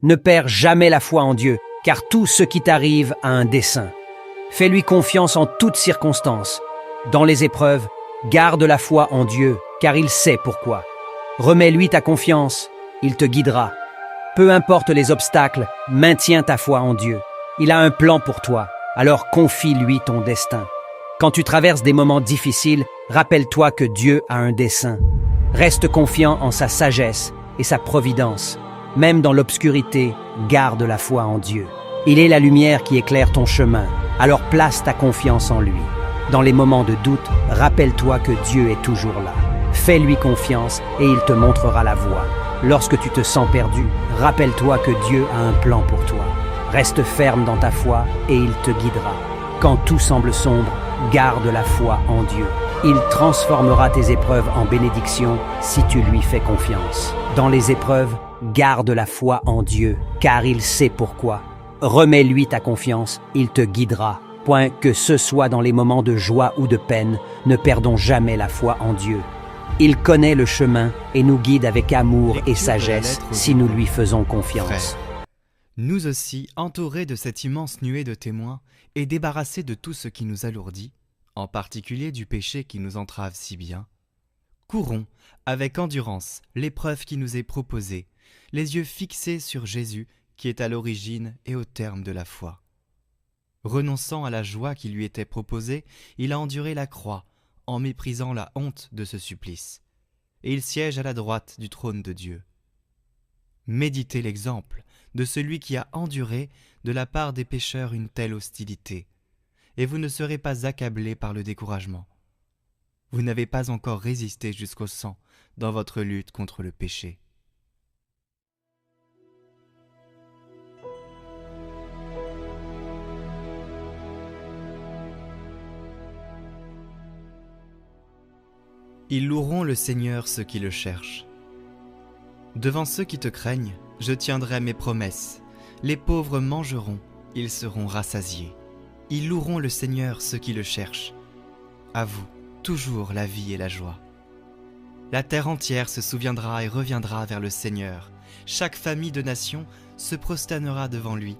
Ne perds jamais la foi en Dieu, car tout ce qui t'arrive a un dessein. Fais-lui confiance en toutes circonstances. Dans les épreuves, garde la foi en Dieu, car il sait pourquoi. Remets-lui ta confiance, il te guidera. Peu importe les obstacles, maintiens ta foi en Dieu. Il a un plan pour toi, alors confie-lui ton destin. Quand tu traverses des moments difficiles, rappelle-toi que Dieu a un dessein. Reste confiant en sa sagesse et sa providence. Même dans l'obscurité, garde la foi en Dieu. Il est la lumière qui éclaire ton chemin, alors place ta confiance en lui. Dans les moments de doute, rappelle-toi que Dieu est toujours là. Fais-lui confiance et il te montrera la voie. Lorsque tu te sens perdu, rappelle-toi que Dieu a un plan pour toi. Reste ferme dans ta foi et il te guidera. Quand tout semble sombre, garde la foi en Dieu. Il transformera tes épreuves en bénédictions si tu lui fais confiance. Dans les épreuves, garde la foi en Dieu, car il sait pourquoi. Remets-lui ta confiance, il te guidera. Point que ce soit dans les moments de joie ou de peine, ne perdons jamais la foi en Dieu. Il connaît le chemin et nous guide avec amour et sagesse si nous lui faisons confiance. Frère, nous aussi, entourés de cette immense nuée de témoins et débarrassés de tout ce qui nous alourdit, en particulier du péché qui nous entrave si bien, courons avec endurance l'épreuve qui nous est proposée, les yeux fixés sur Jésus qui est à l'origine et au terme de la foi. Renonçant à la joie qui lui était proposée, il a enduré la croix, en méprisant la honte de ce supplice, et il siège à la droite du trône de Dieu. Méditez l'exemple de celui qui a enduré de la part des pécheurs une telle hostilité, et vous ne serez pas accablés par le découragement. Vous n'avez pas encore résisté jusqu'au sang dans votre lutte contre le péché. Ils loueront le Seigneur ceux qui le cherchent. Devant ceux qui te craignent, je tiendrai mes promesses. Les pauvres mangeront, ils seront rassasiés. Ils loueront le Seigneur ceux qui le cherchent. À vous, toujours la vie et la joie. La terre entière se souviendra et reviendra vers le Seigneur. Chaque famille de nation se prosternera devant lui.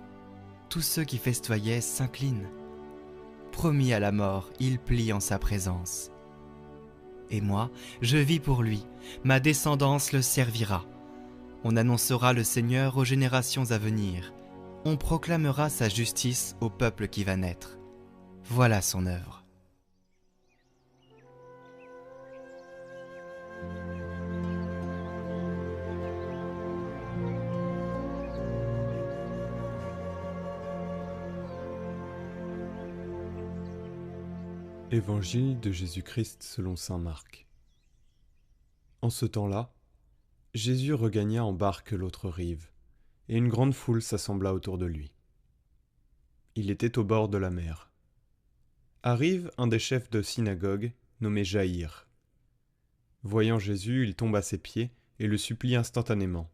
Tous ceux qui festoyaient s'inclinent. Promis à la mort, il plie en sa présence. Et moi, je vis pour lui, ma descendance le servira. On annoncera le Seigneur aux générations à venir. On proclamera sa justice au peuple qui va naître. Voilà son œuvre. Évangile de Jésus-Christ selon saint Marc. En ce temps-là, Jésus regagna en barque l'autre rive, et une grande foule s'assembla autour de lui. Il était au bord de la mer. Arrive un des chefs de synagogue, nommé Jaïr. Voyant Jésus, il tombe à ses pieds et le supplie instantanément.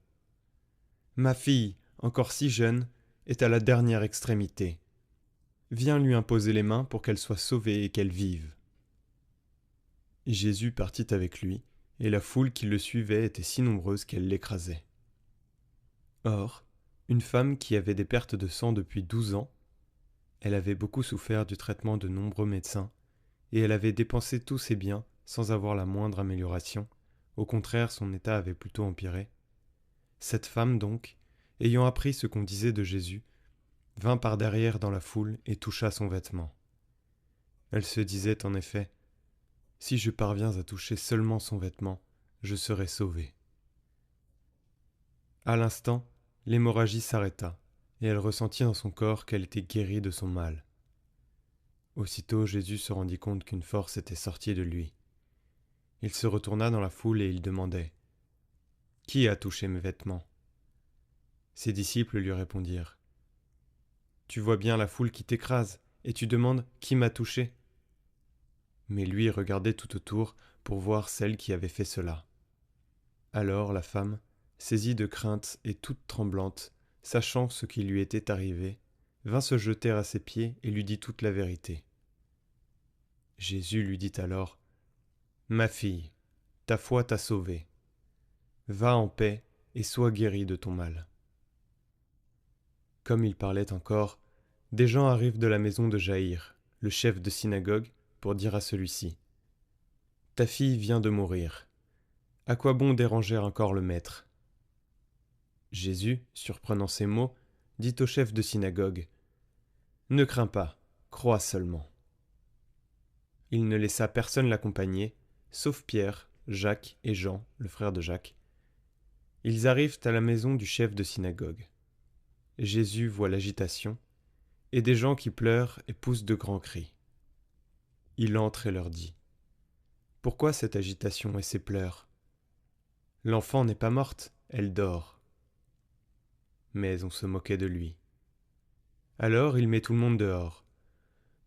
« Ma fille, encore si jeune, est à la dernière extrémité. Viens lui imposer les mains pour qu'elle soit sauvée et qu'elle vive. » Jésus partit avec lui, et la foule qui le suivait était si nombreuse qu'elle l'écrasait. Or, une femme qui avait des pertes de sang depuis 12 ans, elle avait beaucoup souffert du traitement de nombreux médecins, et elle avait dépensé tous ses biens sans avoir la moindre amélioration, au contraire son état avait plutôt empiré. Cette femme donc, ayant appris ce qu'on disait de Jésus, vint par derrière dans la foule et toucha son vêtement. Elle se disait en effet, « Si je parviens à toucher seulement son vêtement, je serai sauvée. » À l'instant, l'hémorragie s'arrêta, et elle ressentit dans son corps qu'elle était guérie de son mal. Aussitôt Jésus se rendit compte qu'une force était sortie de lui. Il se retourna dans la foule et il demandait, « Qui a touché mes vêtements ?» Ses disciples lui répondirent, « Tu vois bien la foule qui t'écrase, et tu demandes qui m'a touché ?» Mais lui regardait tout autour pour voir celle qui avait fait cela. Alors la femme, saisie de crainte et toute tremblante, sachant ce qui lui était arrivé, vint se jeter à ses pieds et lui dit toute la vérité. Jésus lui dit alors, « Ma fille, ta foi t'a sauvée. Va en paix et sois guérie de ton mal. » comme il parlait encore, des gens arrivent de la maison de Jaïr, le chef de synagogue, pour dire à celui-ci : « Ta fille vient de mourir. À quoi bon déranger encore le maître ?» Jésus, surprenant ces mots, dit au chef de synagogue : « Ne crains pas, crois seulement. » Il ne laissa personne l'accompagner, sauf Pierre, Jacques et Jean, le frère de Jacques. Ils arrivent à la maison du chef de synagogue. Jésus voit l'agitation, et des gens qui pleurent et poussent de grands cris. Il entre et leur dit : « Pourquoi cette agitation et ces pleurs ? L'enfant n'est pas morte, elle dort. » Mais on se moquait de lui. Alors il met tout le monde dehors,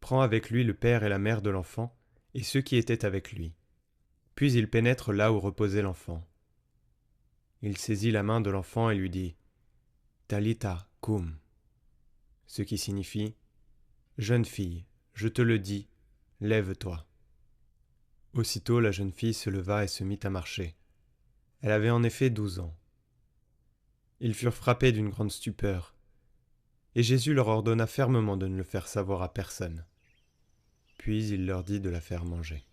prend avec lui le père et la mère de l'enfant et ceux qui étaient avec lui. Puis il pénètre là où reposait l'enfant. Il saisit la main de l'enfant et lui dit : « Talitha koum », ce qui signifie : « Jeune fille, je te le dis, lève-toi. » Aussitôt la jeune fille se leva et se mit à marcher. Elle avait en effet 12 ans. Ils furent frappés d'une grande stupeur, et Jésus leur ordonna fermement de ne le faire savoir à personne. Puis il leur dit de la faire manger.